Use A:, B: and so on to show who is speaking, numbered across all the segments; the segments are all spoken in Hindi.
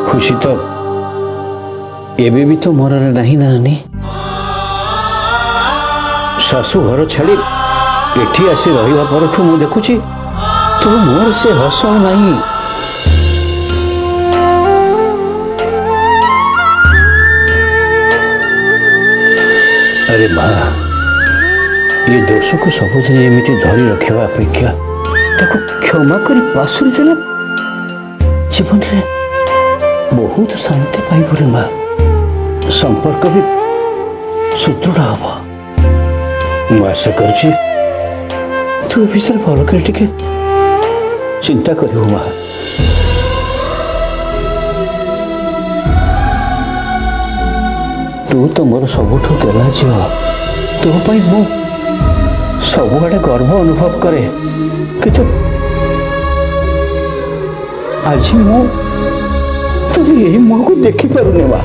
A: खुशी तो एबे भी तो मोर नहीं नानी शाशु घर छाड़ी एठी आसी रहा पर मु देखुची तो मोर से हस नहीं। अरे माँ ये दोष को सबुदिन एमती धरी रखा अपेक्षा ताको क्षमा करी पासुरी देले जीवन रे बहुत शांति पाइब रे माँ संपर्क भी सुदृढ़ हम। मु आशा करुची तू ए विषय भल कर चिंता करू माँ। तू तो मोर सबुठ गेला झील तो मु सबुआडे गर्व अनुभव करे कि आज मु तुम यही मुह को देखी पारुने माँ।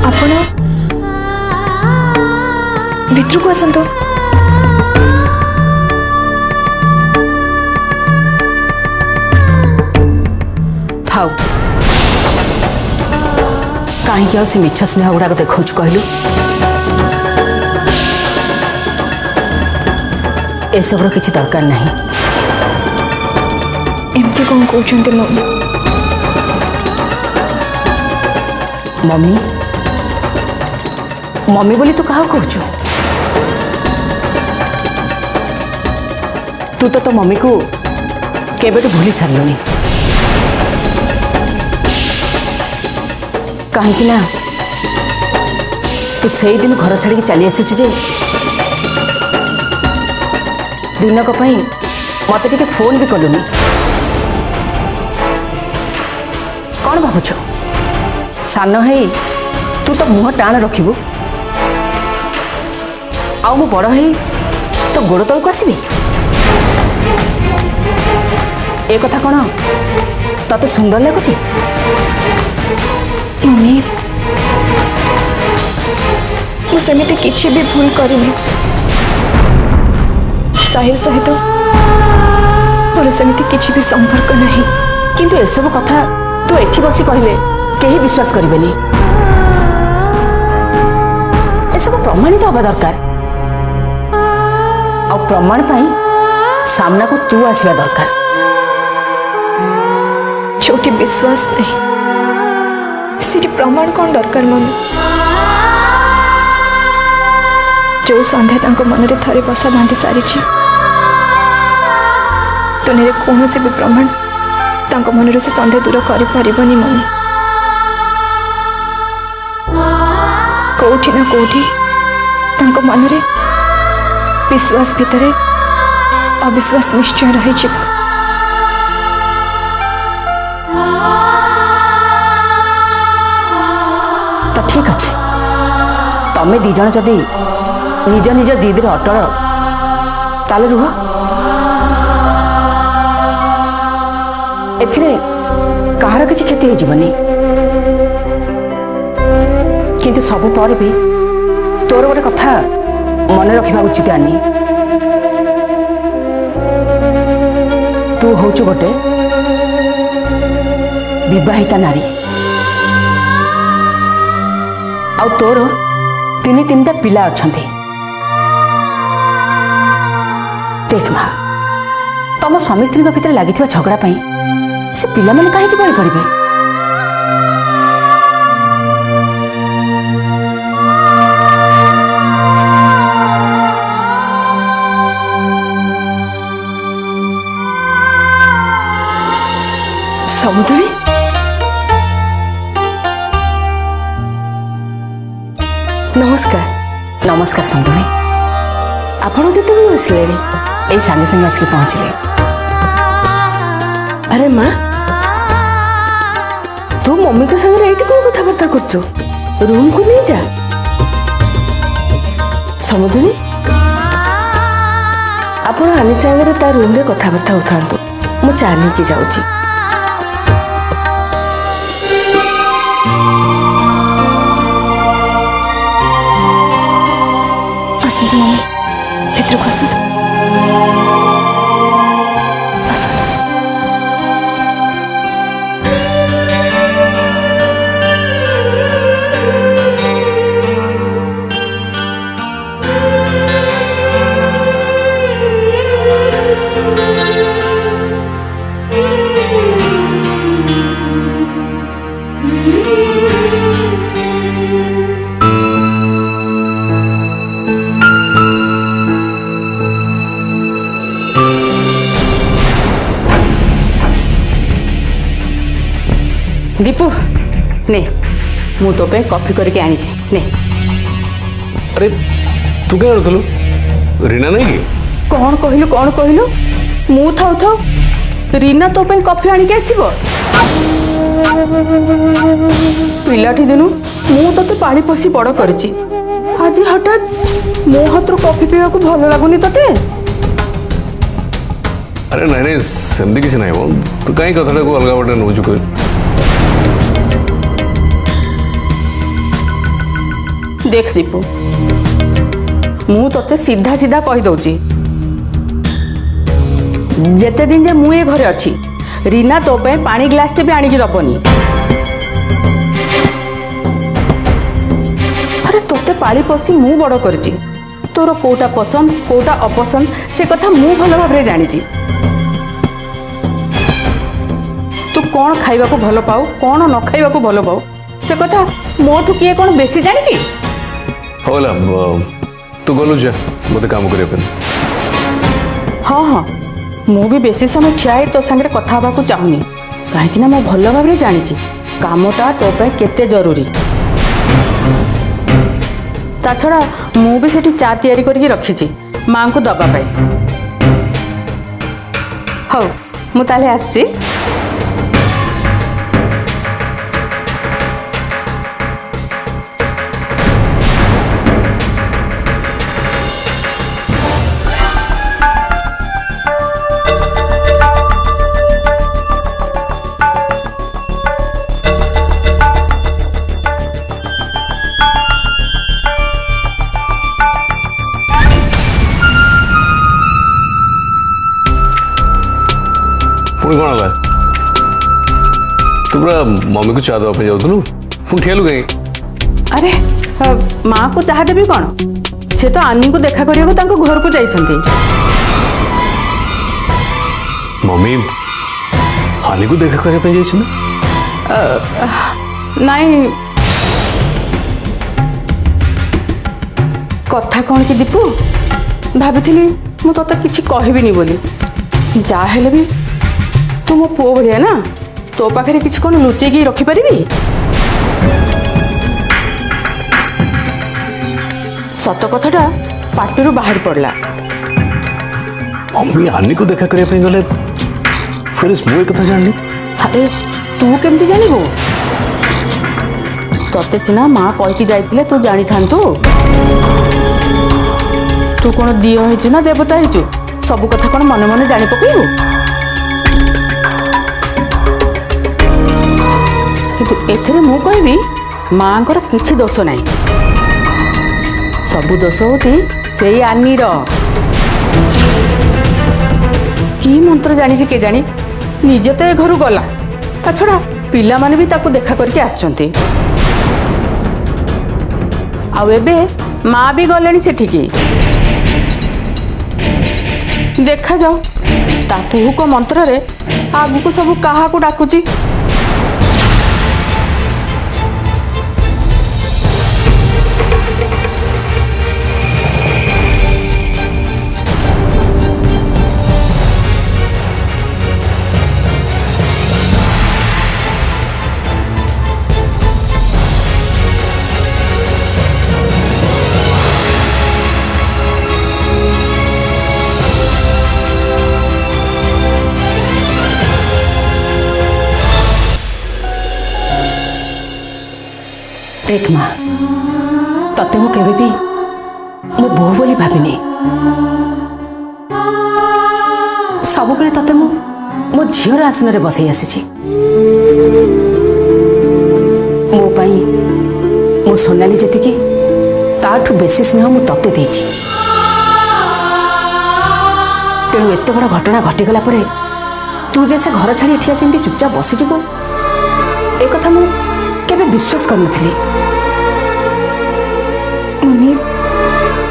B: आपण भितर को आसतु।
C: थाउ कहीं से मिछ स्नेह गुड़ाक देखु कहलु एसबर किसी दरकार नहीं।
B: एमती कौन कहते
C: मम्मी मम्मी बोली तू कहा कहु तू तो मम्मी को केबे भूली सारे कहीं ना तू से दिन घर छाड़ी चली आसुचे दिनक मत टे फोन भी कलुनी कौन भावुच सान है तू तो मुह टाण रखिबू आउ मु बड़ है तो गोड़ तल को आसबि ए कथा कौन तते सुंदर लगुच?
B: मम्मी मुझे किसी भी भूल करनी साहिल सहित मोर सेमती किसी भी संपर्क नहीं।
C: किंतु ए सब कथा तू एठी बसी कहले केही विश्वास करिवेनी। ए सब प्रमाणित हवा दरकार आ प्रमाण पाई सामना को तू आसवा दरकार।
B: छोटी विश्वास नहीं सीटी प्रमाण कौन दरकार मम्मी? जो संध्या मन में थरे बसा बांधि सारी दुनिया कौन से भी प्रमाण मन से संध्या दूर कर पारिबनी मम्मी। कोठी ना कोठी मन में विश्वास भितर अविश्वास निश्चय रही।
C: तो ठीक अच्छे तमें दी जन जदि निज निज जिद अटल ताले रुह एथिरे कहार किसी क्षति हो जीवनी। किंतु सबु पर भी तोर गोटे कथा मन रखा उचित आनी तू होचु गोटे विवाहिता नारी आ तोर तीन तीन पिला अच्छा देख माँ तुम स्वामी स्त्री भितर लगी झगड़ा से पिला माने कहीं बही पड़े।
B: समुद्री
D: नमस्कार।
C: नमस्कार समुद्री।
D: आपण केत आसिले?
C: यही सांगे सांगे आसिक पहुँचले।
D: अरे माँ तू मम्मी को संगे ये कौन कथबार्ता करचो? रूम को नहीं जा। समुद्री आपण आनी संगे ता रूम रे कथबार्ता होता मु चा नहीं जाऊँगी।
B: आसतु मम्मी भीतर को आसतु।
C: दीपू ने मु तो पे कॉफी करके आनी ने।
E: अरे तू क्या करूँ? रीना नहीं कि
C: कौन कहलु मु थाउ थाउ रीना तो पे कॉफी आनी के आसीबो? पिलाठी दिनु मु तते पानी पसी बड़ करची आज हठात मो हाथ कॉफी पीवा को भल लागुनी तते?
E: अरे नहीं नहीं सेमती किसी नहीं वो तू कहीं कथा को अलग बटे नौ चुके।
C: देख दीपू मु तते सीधा सीधा कही दउची जेते दिन जे मु ए घरे अच्छी रीना तो पे पानी ग्लास टे भी आनी की दबनी। अरे तोते पाली पोसी मु बड़ करची तोर कोटा पसंद कोटा अपसंद से कथा मु भल भाबरे जानिची। तू कौन खाइबा को भल पाऊ कौन न खाइबा को भल पाऊ से कथा मोठू किए कौन बेसी जानिची?
E: होला तू गलु जा मते काम करे पे।
C: हाँ हाँ मु भी बेसी समय ठिया तो संगे कथा हवा को चाहूनी कहीं मो भल भाव जानी कामटा तो पे केते जरूरी। ता छड़ा मु भी सेठी चा तैयारी करके रखी मां को दबा पाई। हौ मु ताले आसुची।
E: पुणी कौन है तू पूरा मम्मी को चाह दवा जाऊँ पुणी ठेलु कहीं?
C: अरे माँ को चाह देवी कौन से तो आनी को देखा करने को घर को जाइछंती।
E: मम्मी आनी को देखा करने पे जाइछ ना?
C: नहीं कथा कौन कि दीपू भाभी मु तो किसी कहबिनी बोली जा हेले भी तू मो पुओ भलिया ना तो पाखे किसी कौन लुचेकी रखिपारि? सत कथाटा पाटिरू बाहर पड़ला।
E: मम्मी आनी को देखा करने पे गले फिर इस मुए कथा जान ली।
C: अरे तू केमती जानबू? तते सिना माँ कहीकि जाइथिले तू जानी थांतु। तू कौन दियो हेचु ना देवता हेचु सब कथा कौन मने मने जानी पकेबू? किंतु एथरे मु कहबी माँ को किछि दोष नहीं सबु दोष होची सेई आनीर। की मंत्र जानी के जानी निजे तो ए घर गला ता छड़ा पिला माने भी ताको देखा करके आछंती। आउ एबे माँ भी गलेनी सेठिकी देखा जाओ ता पुहुक मंत्र रे आगु को सब कहा को डाकुची।
D: देख माँ तते मु केबे भी मो बोह बोली भाविनी सब बेले तते मु मो झीर आसन रे बसई आसी मो पाई मो सोनाली जेतिकी ताठू बेसी स्नेह मु तते देछि। तेणु एते बड़ घटना घटीगला परे तू जे से घर छाड़ी एठी आसी चुपचाप बसीजिबो ए कथा मु केबे विश्वास कर नथिली।
B: मम्मी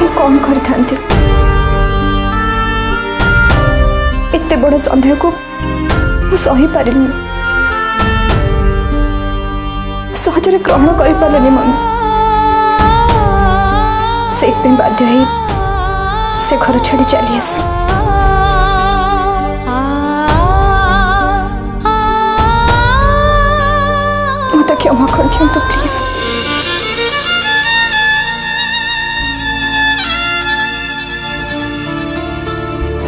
B: मैं कौन करथांती एते बड़ संदेह को मु सही पारिनी सहजरे ग्रहण कर पारनी मम्मी से बाध्य ही से घर छाड़ी चली आस। मत क्षमा कर दियंतु प्लीज।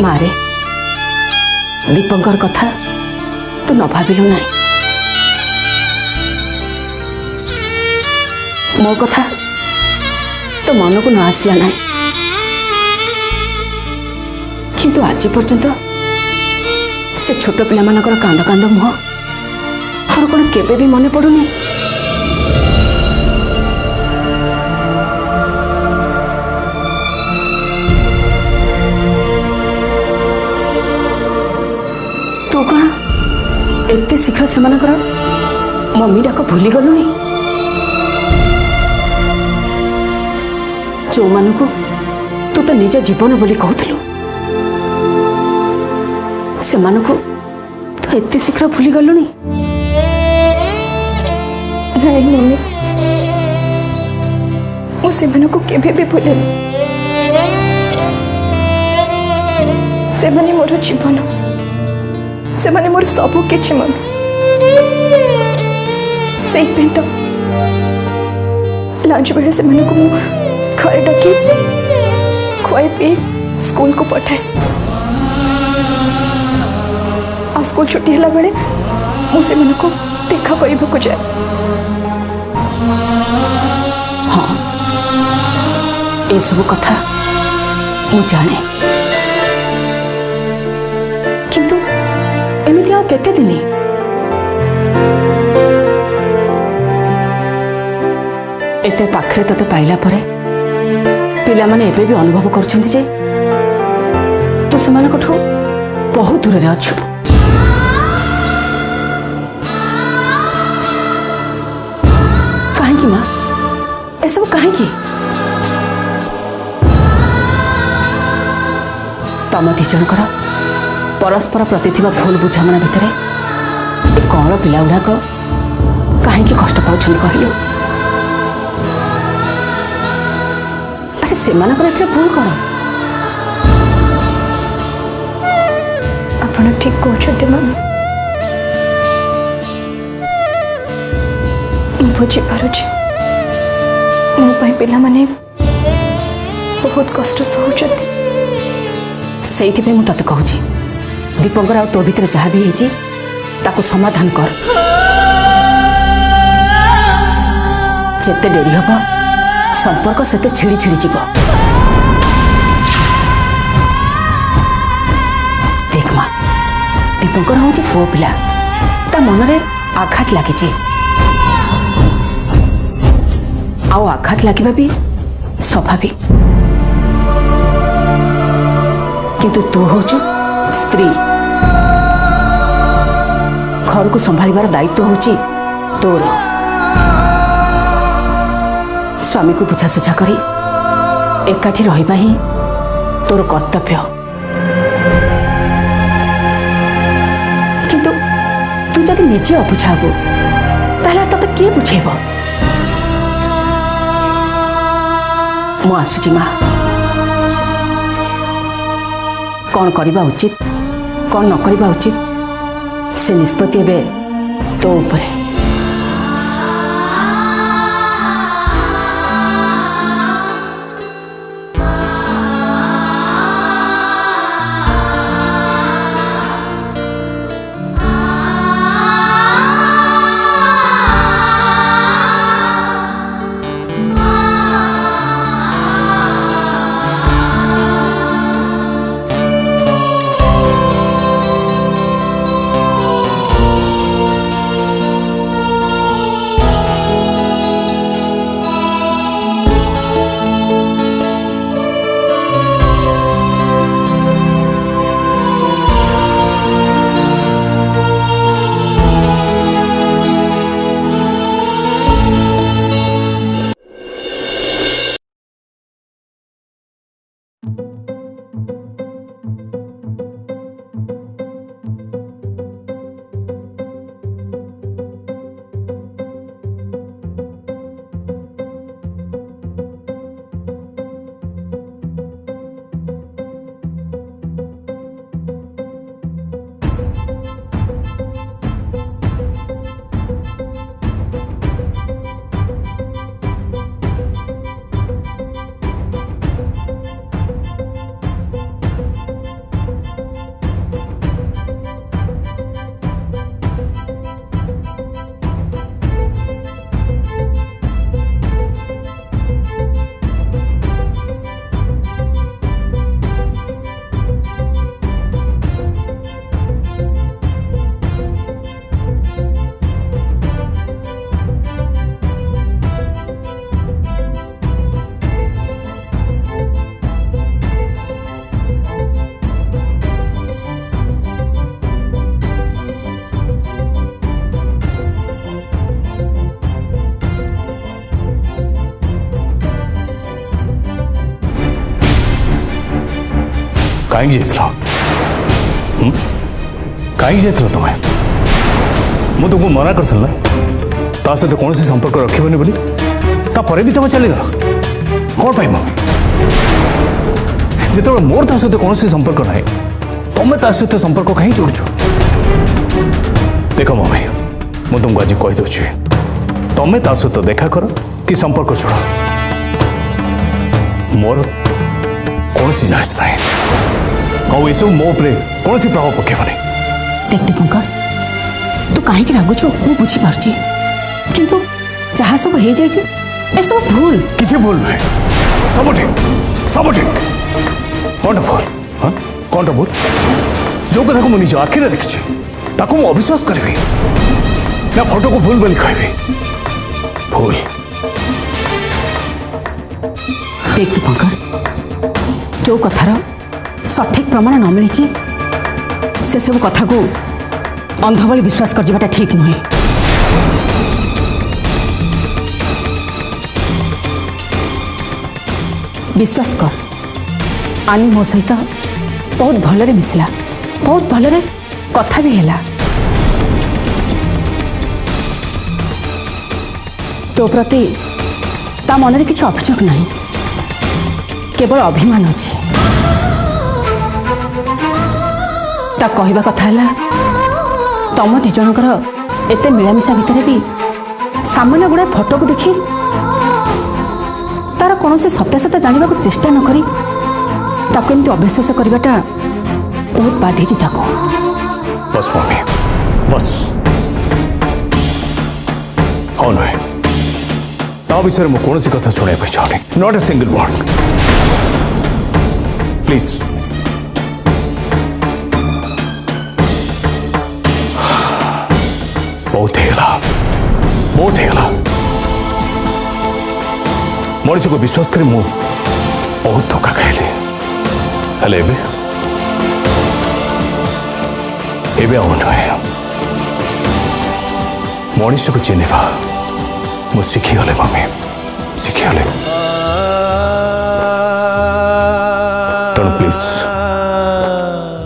D: मारे दीपंकर कथा तू न भाविलु ना मो कथा तो मन को न आसला ना किंतु आज पर्यंत से छोट पिला मानकर कांद कांद मुह तोर कौन केबे भी मन पड़ुनी। तू कौन एते शीघ्र से मम्मी डाक भूली गलुनी जो मानू तू तो निज जीवन बोली कहूलु से तू एते शीघ्र भूली गलुनी।
B: नहीं मम्मी मुझे केबे भी भूलेनी से मोर जीवन से मोर सबू किछि मम्मी से तो लंच बेले से घरे डकी खुआई पी स्कूल को पठाए आ स्कूल छुट्टी हला बेले मुझे देखा करने को जाए।
D: हाँ ये सब कथा मु जाने किंतु एमिति आ केते दिन एते पाखरे तते पाइला परे पिला माने एबे भी अनुभव करछन्ति जे तू सेमानकठो बहुत दूर रे अछु। काहे माँ ए सब काहे तम दी जनकर परस्पर प्रति थिबा भूल बुझामणा भितर ए कौन पिला गुड़ाक कहीं कष्ट पाँच कहलु अरे से भूल कौन
B: आपण ठीक कहते मम्मी बुझी पारुछि मो पाई पिला माने बहुत कष्ट सहउछथि
D: से मु तते कहूची दीपंकर आ तो भीतर जहाँ भी है ताको समाधान कर जेते डेरी हम संपर्क सेते छिड़ी छिड़ी जीव। देख माँ दीपंकर हूँ पुओ पिला ता मनरे आघात लगी आघात लगे भी स्वाभाविक किंतु तू हूँ स्त्री घर को संभालिबार दायित्व होची तोर स्वामी को बुझासुझा करी एकाठी रहिबा ही तोर कर्तव्य। ଯଦି ନିଜେ ଅବୁଝା ହବୁ ତାହେଲେ ତତେ କିଏ ବୁଝେଇବ? ମୁଁ ଆସୁଛି ମା। କ'ଣ କରିବା ଉଚିତ କ'ଣ ନ କରିବା ଉଚିତ ସେ ନିଷ୍ପତ୍ତି ଏବେ ତୋ ଉପରେ।
E: कहीं जाइल तुम्हें मु तुमको मना कर सहित कौन संपर्क रखनी बोली तापर भी तुम चलीगल कौन पाई मम्मी जो मोर ता सहित कौन संपर्क ना तुम्हें ता सहित संपर्क कहीं जोड़छ देख मम्मी मुझे तुमको आज कहीदे तुम्हें ता सहित देखा कर कि संपर्क जोड़ मोर कौन जांच ना ये सब मो उपरे कौन प्रभाव पकेबनी।
D: देख दीपंकर तू कहीं रागुଛୁ ମୁଁ ବୁଝିପାରୁଛି କିନ୍ତୁ ଯାହା ସବୁ ହେଇଯାଇଛି ଏସବୁ ଭୁଲ।
E: किसी भूल ना सब ठीक कौन भूल हाँ कौन भूल जो कथा को मुझे निज आखिरे देखी ताको मु अविश्वास करी ना फोटो को भूल बोली कहबी भूल।
D: देख दीपंकर जो कथार सठिक प्रमाण न मिली से सब कथा को अंध भली विश्वास कर जाटा ठीक नुहे। विश्वास कर आनी मो सहित बहुत भलरे मिसला बहुत भलरे कथा भी हैला तो प्रति ता मन में किसी अभियोग नहीं केवल अभिमान अच्छी ता कहवा कथा है तुम दी जनकर एत मिलामिशा भितर भी सामान्य गुड़ा फोटो को देखी तार कौन से सत्यासत्य जानवा को चेष्टा न करी ताको एमती अविश्वास करवाटा बहुत बाधी ताको।
E: बस मम्मी बस हाँ नुहे ता विषय में कौन सी कथा शुणा चाहूँ not a single word please. बहुत है मनीष को विश्वास कर मु बहुत धोखा खाइली हेले नुहे मनीष को चिन्हवा मु शिखीगले मम्मी शिखीगले तेणु प्लीज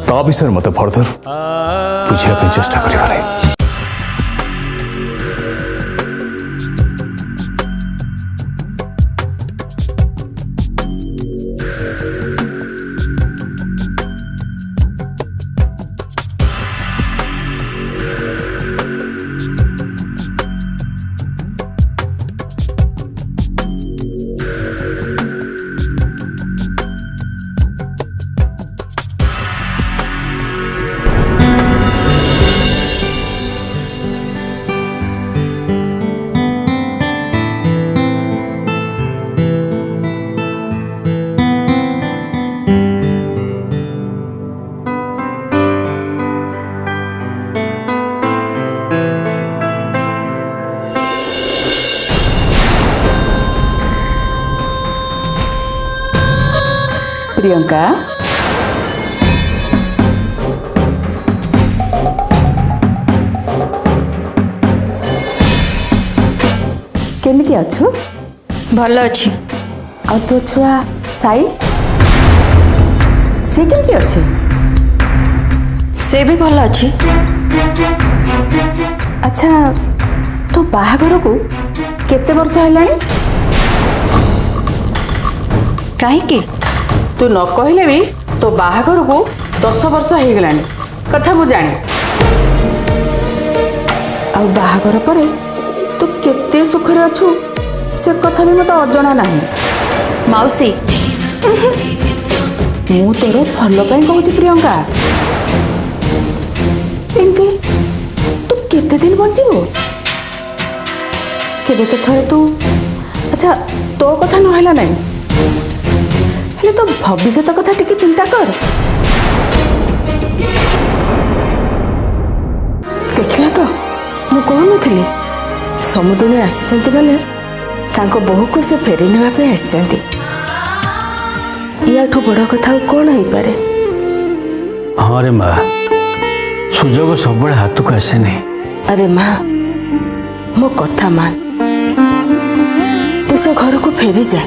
E: ता विषय मत फर्दर बुझापी चेष्टा करें।
C: प्रियंका केमिति अछु
B: ଭଲ ଅଛି।
C: आ तो छुआ साई से केमिति अछि
B: ସେ ବି ଭଲ ଅଛି।
C: अच्छा तो बाहाघर को केते वर्ष हेलानी
B: କାହିଁକି?
C: तू न कहले भी तो बाहाघर को 10 वर्ष हो गलानी कथा मु जानी आ बाहाघर परे तू केते सुखरे अछु से कथा भी मत अजଣା नाही
B: ମାଉସୀ
C: मु तोर भल पाई कहूची प्रियंका पिंकी तू केते दिन बंचिबो केबे तो थरे तू अच्छा तो कथा न हैला नाही हेले तो भविष्य कथा टिके चिंता कर देखला तो मु कहनथिली समुद्रनी आसीचंती बेले तांको बहु को से फेरी नेवा पे आसीचंती याठू बड़ कथा कौन हो पारे
A: हाँ रे माँ सुजोग सब हाथ को आसे नहीं।
C: अरे माँ मो कथा मान तू से घर को फेरी जा